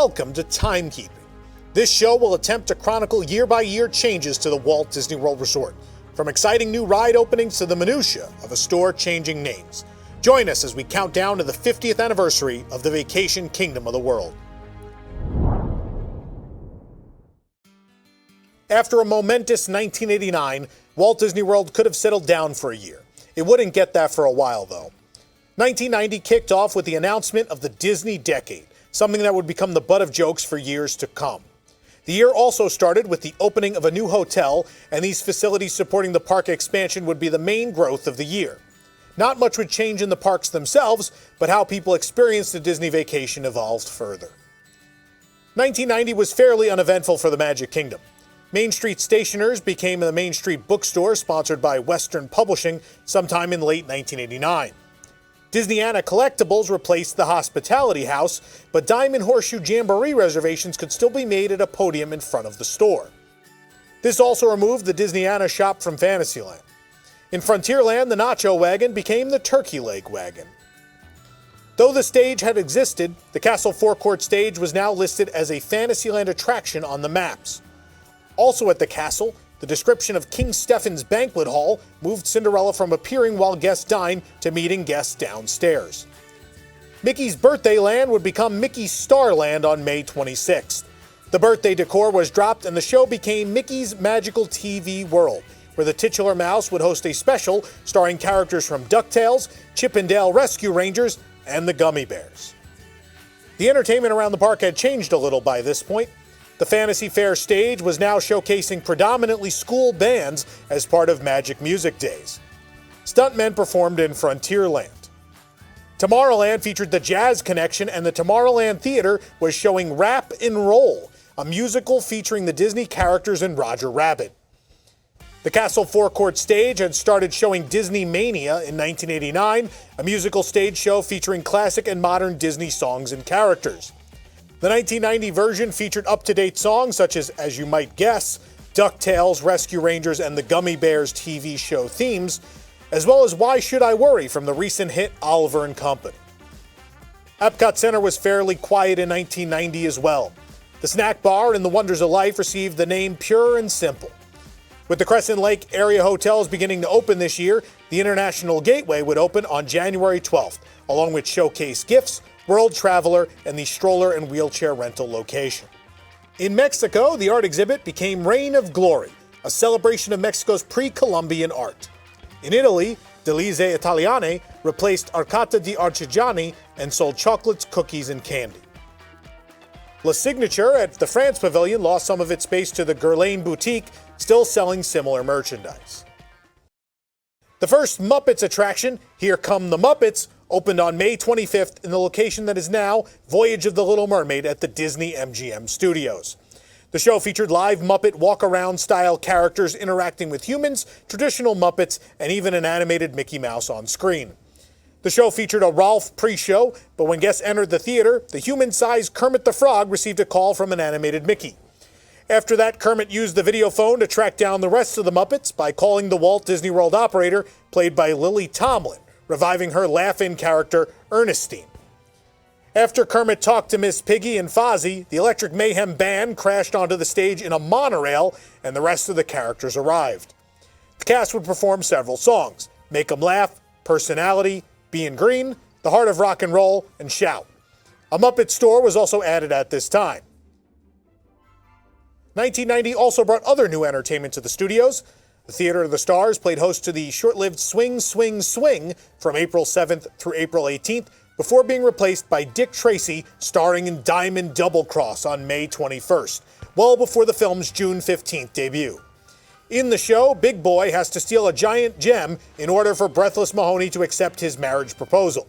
Welcome to Timekeeping. This show will attempt to chronicle year-by-year changes to the Walt Disney World Resort, from exciting new ride openings to the minutia of a store changing names. Join us as we count down to the 50th anniversary of the vacation kingdom of the world. After a momentous 1989, Walt Disney World could have settled down for a year. It wouldn't get that for a while, though. 1990 kicked off with the announcement of the Disney Decade, something that would become the butt of jokes for years to come. The year also started with the opening of a new hotel, and these facilities supporting the park expansion would be the main growth of the year. Not much would change in the parks themselves, but how people experienced the Disney vacation evolved further. 1990 was fairly uneventful for the Magic Kingdom. Main Street Stationers became the Main Street Bookstore, sponsored by Western Publishing, sometime in late 1989. Disneyana Collectibles replaced the Hospitality House, but Diamond Horseshoe Jamboree reservations could still be made at a podium in front of the store. This also removed the Disneyana shop from Fantasyland. In Frontierland, the Nacho Wagon became the Turkey Leg Wagon. Though the stage had existed, the Castle Forecourt stage was now listed as a Fantasyland attraction on the maps. Also at the castle, the description of King Stephen's banquet hall moved Cinderella from appearing while guests dined to meeting guests downstairs. Mickey's Birthday Land would become Mickey's Star Land on May 26th. The birthday decor was dropped and the show became Mickey's Magical TV World, where the titular mouse would host a special starring characters from DuckTales, Chip 'n Dale Rescue Rangers, and the Gummy Bears. The entertainment around the park had changed a little by this point. The Fantasy Fair stage was now showcasing predominantly school bands as part of Magic Music Days. Stuntmen performed in Frontierland. Tomorrowland featured the Jazz Connection, and the Tomorrowland Theater was showing Rap and Roll, a musical featuring the Disney characters and Roger Rabbit. The Castle Forecourt stage had started showing Disney Mania in 1989, a musical stage show featuring classic and modern Disney songs and characters. The 1990 version featured up-to-date songs such as You Might Guess, DuckTales, Rescue Rangers, and the Gummy Bears TV show themes, as well as Why Should I Worry from the recent hit Oliver and Company. Epcot Center was fairly quiet in 1990 as well. The snack bar and the Wonders of Life received the name Pure and Simple. With the Crescent Lake area hotels beginning to open this year, the International Gateway would open on January 12th, along with Showcase Gifts, World Traveler, and the stroller and wheelchair rental location. In Mexico, the art exhibit became Reign of Glory, a celebration of Mexico's pre-Columbian art. In Italy, Delize Italiane replaced Arcata di Artigiani and sold chocolates, cookies, and candy. La Signature at the France Pavilion lost some of its space to the Guerlain Boutique, still selling similar merchandise. The first Muppets attraction, Here Come the Muppets, opened on May 25th in the location that is now Voyage of the Little Mermaid at the Disney MGM Studios. The show featured live Muppet walk-around style characters interacting with humans, traditional Muppets, and even an animated Mickey Mouse on screen. The show featured a Rolf pre-show, but when guests entered the theater, the human-sized Kermit the Frog received a call from an animated Mickey. After that, Kermit used the video phone to track down the rest of the Muppets by calling the Walt Disney World operator, played by Lily Tomlin, reviving her laugh-in character, Ernestine. After Kermit talked to Miss Piggy and Fozzie, the Electric Mayhem Band crashed onto the stage in a monorail, and the rest of the characters arrived. The cast would perform several songs: Make 'em Laugh, Personality, Bein' Green, The Heart of Rock and Roll, and Shout. A Muppet store was also added at this time. 1990 also brought other new entertainment to the studios. The Theater of the Stars played host to the short-lived Swing, Swing, Swing from April 7th through April 18th, before being replaced by Dick Tracy starring in Diamond Double Cross on May 21st, well before the film's June 15th debut. In the show, Big Boy has to steal a giant gem in order for Breathless Mahoney to accept his marriage proposal.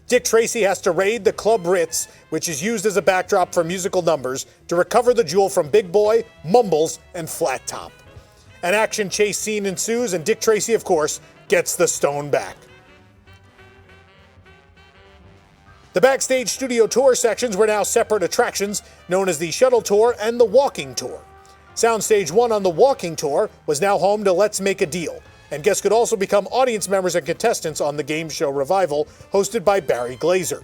Dick Tracy has to raid the Club Ritz, which is used as a backdrop for musical numbers, to recover the jewel from Big Boy, Mumbles, and Flat Top. An action chase scene ensues, and Dick Tracy, of course, gets the stone back. The Backstage Studio Tour sections were now separate attractions, known as the Shuttle Tour and the Walking Tour. Soundstage 1 on the Walking Tour was now home to Let's Make a Deal, and guests could also become audience members and contestants on the game show Revival, hosted by Barry Glazer.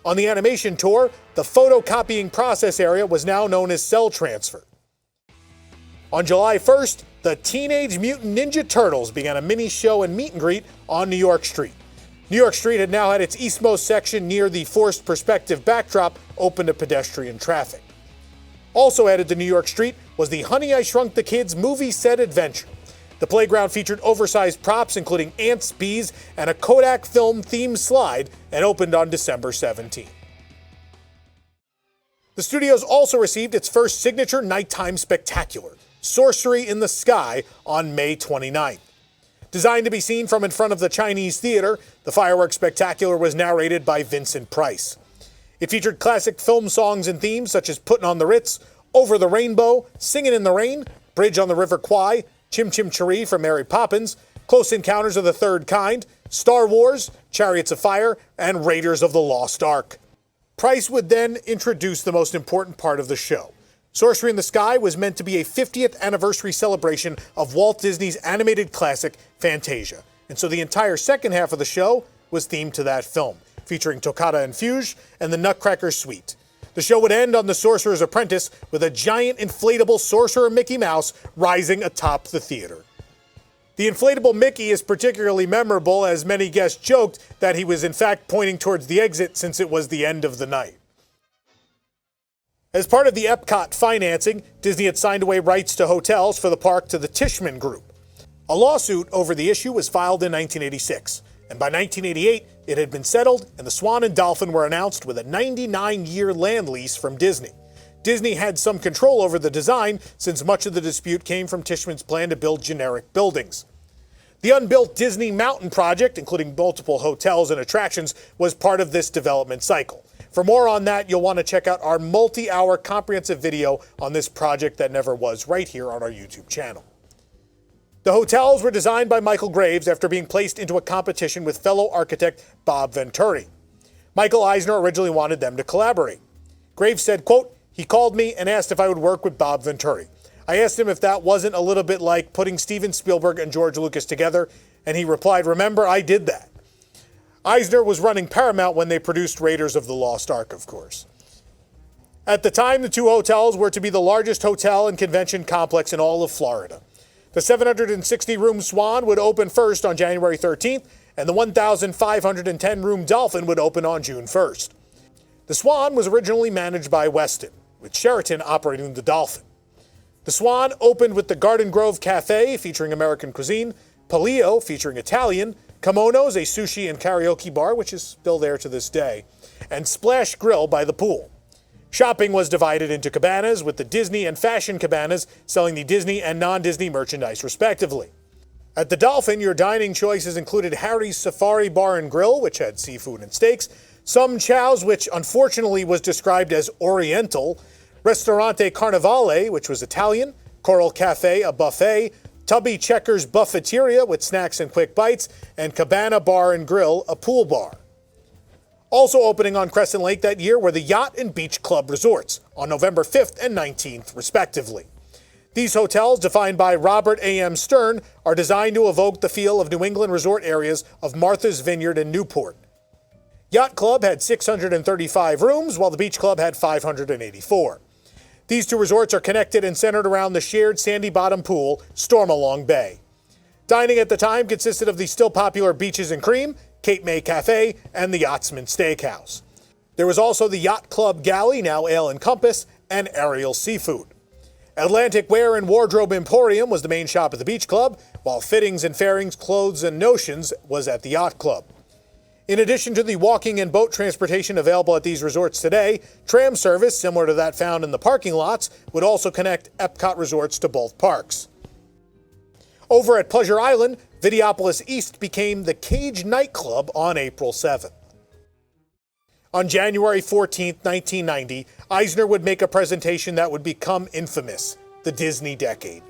On the animation tour, the photocopying process area was now known as cell transfer. On July 1st, the Teenage Mutant Ninja Turtles began a mini show and meet and greet on New York Street. New York Street had now had its eastmost section near the forced perspective backdrop open to pedestrian traffic. Also added to New York Street was the Honey, I Shrunk the Kids movie set adventure. The playground featured oversized props including ants, bees, and a Kodak film themed slide and opened on December 17. The studios also received its first signature nighttime spectacular, Sorcery in the Sky, on May 29th. Designed to be seen from in front of the Chinese Theater, the fireworks spectacular was narrated by Vincent Price. It featured classic film songs and themes such as Puttin' on the Ritz, Over the Rainbow, Singin' in the Rain, Bridge on the River Kwai, Chim Chim Cheree from Mary Poppins, Close Encounters of the Third Kind, Star Wars, Chariots of Fire, and Raiders of the Lost Ark. Price would then introduce the most important part of the show. Sorcery in the Sky was meant to be a 50th anniversary celebration of Walt Disney's animated classic, Fantasia. And so the entire second half of the show was themed to that film, featuring Toccata and Fuge and the Nutcracker Suite. The show would end on The Sorcerer's Apprentice with a giant inflatable sorcerer Mickey Mouse rising atop the theater. The inflatable Mickey is particularly memorable, as many guests joked that he was in fact pointing towards the exit since it was the end of the night. As part of the Epcot financing, Disney had signed away rights to hotels for the park to the Tishman Group. A lawsuit over the issue was filed in 1986, and by 1988, it had been settled and the Swan and Dolphin were announced with a 99-year land lease from Disney. Disney had some control over the design since much of the dispute came from Tishman's plan to build generic buildings. The unbuilt Disney Mountain project, including multiple hotels and attractions, was part of this development cycle. For more on that, you'll want to check out our multi-hour comprehensive video on this project that never was right here on our YouTube channel. The hotels were designed by Michael Graves after being placed into a competition with fellow architect Bob Venturi. Michael Eisner originally wanted them to collaborate. Graves said, quote, "He called me and asked if I would work with Bob Venturi. I asked him if that wasn't a little bit like putting Steven Spielberg and George Lucas together, and he replied, 'Remember, I did that.'" Eisner was running Paramount when they produced Raiders of the Lost Ark, of course. At the time, the two hotels were to be the largest hotel and convention complex in all of Florida. The 760-room Swan would open first on January 13th, and the 1,510-room Dolphin would open on June 1st. The Swan was originally managed by Westin, with Sheraton operating the Dolphin. The Swan opened with the Garden Grove Cafe, featuring American cuisine, Palio, featuring Italian, Kimonos, a sushi and karaoke bar, which is still there to this day, and Splash Grill by the pool. Shopping was divided into cabanas, with the Disney and fashion cabanas selling the Disney and non-Disney merchandise, respectively. At the Dolphin, your dining choices included Harry's Safari Bar and Grill, which had seafood and steaks, Some Chow's, which unfortunately was described as Oriental, Ristorante Carnevale, which was Italian, Coral Cafe, a buffet, Tubby Checkers Buffeteria with snacks and quick bites, and Cabana Bar and Grill, a pool bar. Also opening on Crescent Lake that year were the Yacht and Beach Club resorts on November 5th and 19th, respectively. These hotels, defined by Robert A.M. Stern, are designed to evoke the feel of New England resort areas of Martha's Vineyard and Newport. Yacht Club had 635 rooms, while the Beach Club had 584. These two resorts are connected and centered around the shared sandy bottom pool, Stormalong Bay. Dining at the time consisted of the still popular Beaches and Cream, Cape May Cafe, and the Yachtsman Steakhouse. There was also the Yacht Club Galley, now Ale and Compass, and Ariel Seafood. Atlantic Wear and Wardrobe Emporium was the main shop at the Beach Club, while Fittings and Fairings, Clothes and Notions was at the Yacht Club. In addition to the walking and boat transportation available at these resorts today, tram service, similar to that found in the parking lots, would also connect Epcot resorts to both parks. Over at Pleasure Island, Videopolis East became the Cage nightclub on April 7th. On January 14, 1990, Eisner would make a presentation that would become infamous, the Disney Decade.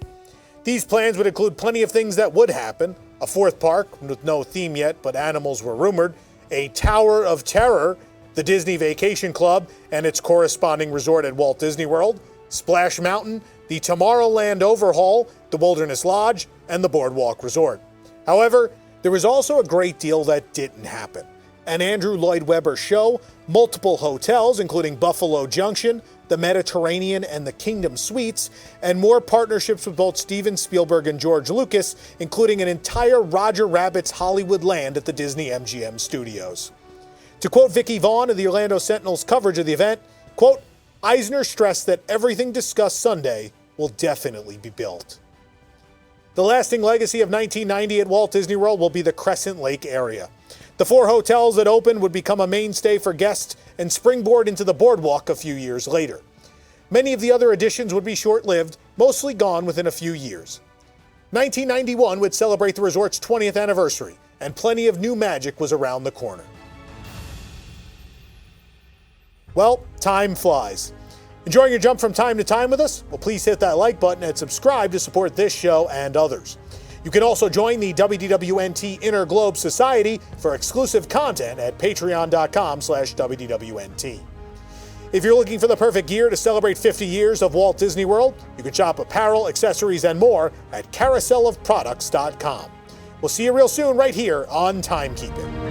These plans would include plenty of things that would happen: a fourth park with no theme yet, but animals were rumored, a Tower of Terror, the Disney Vacation Club and its corresponding resort at Walt Disney World, Splash Mountain, the Tomorrowland Overhaul, the Wilderness Lodge, and the Boardwalk Resort. However, there was also a great deal that didn't happen. an Andrew Lloyd Webber show, multiple hotels including Buffalo Junction, the Mediterranean, and the Kingdom Suites, and more partnerships with both Steven Spielberg and George Lucas, including an entire Roger Rabbit's Hollywood land at the Disney MGM studios. To quote Vicky Vaughn of the Orlando Sentinel's coverage of the event, quote, Eisner stressed that everything discussed Sunday will definitely be built. The lasting legacy of 1990 at Walt Disney World will be the Crescent Lake area. The 4 hotels that opened would become a mainstay for guests and springboard into the boardwalk a few years later. Many of the other additions would be short-lived, mostly gone within a few years. 1991 would celebrate the resort's 20th anniversary, and plenty of new magic was around the corner. Well, time flies. Enjoying your jump from time to time with us? Well, please hit that like button and subscribe to support this show and others. You can also join the WDWNT Inner Globe Society for exclusive content at patreon.com/WDWNT. If you're looking for the perfect gear to celebrate 50 years of Walt Disney World, you can shop apparel, accessories, and more at carouselofproducts.com. We'll see you real soon right here on Timekeeping.